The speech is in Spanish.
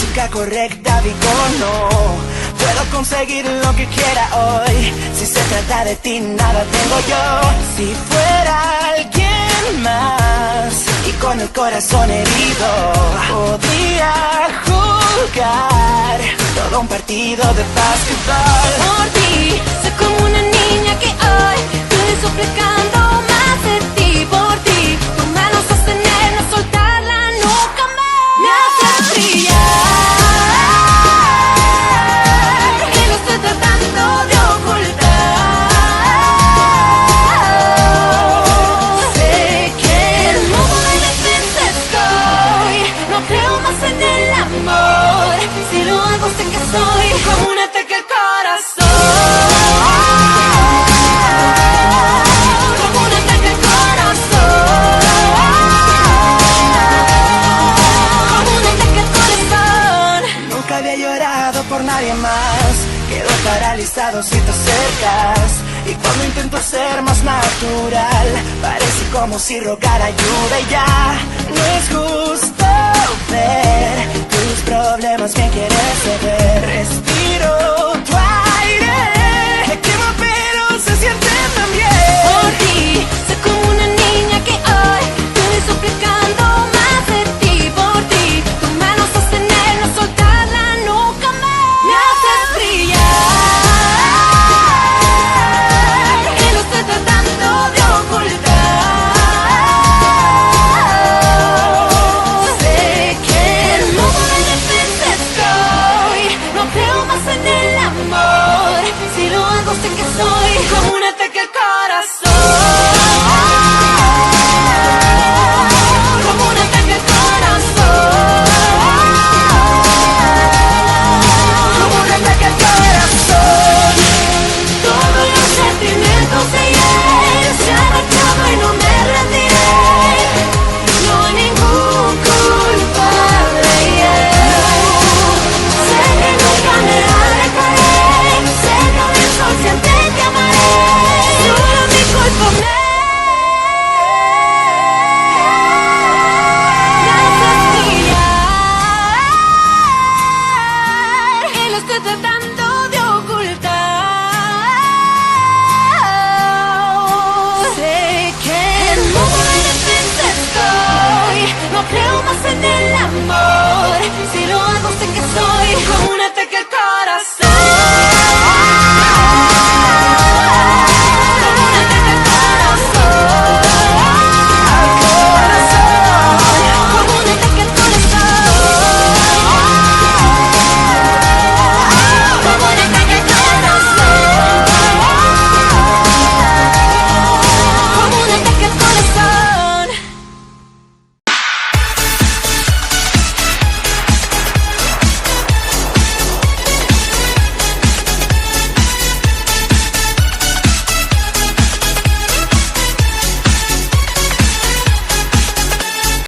chica correcta, digo no. Puedo conseguir lo que quiera hoy. Si se trata de ti, nada tengo yo. Si fuera alguien más y con el corazón herido, podría jugar todo un partido de básquetbol. Por ti, soy como una niña que hoy estoy suplicando más de ti. Por ti, tú me lo sostener, no soltarla nunca más. Me haces brillar y lo estoy tratando de ocultar. Sé que el mundo de repente estoy, no creo más en el amor. Si lo hago sé que soy como un ataque al corazón. Como un ataque al corazón. Como un ataque al corazón. Nunca había llorado por nadie más. Quedo paralizado si te acercas. Y cuando intento ser más natural, parece como si rogara ayuda y ya. No es justo ver tus problemas, me quieres ceder. Respiro tu aire, me quemo pero se siente tan bien. Por ti, soy como una niña que hoy estoy suplicando más de ti. Por ti, tú me lo sostener, no soltarla nunca más. Me haces brillar y lo estoy tratando de ocultar. Sé que el mundo de repente estoy, no creo más en el amor. Si lo hago sé que soy como un ataque al corazón. Como un ataque al corazón. Como un ataque al corazón. Todos los sentimientos de ayer se han acabado y no me rendiré. No hay ningún culpable. Sé que nunca me alejaré. Sé que de sol siempre te amaré. Solo mi culpa me haces brillar y lo estoy tratando de ocultar. Sé que el mundo de repente estoy, no creo más en el amor. Si lo hago sé que soy como un ataque al corazón.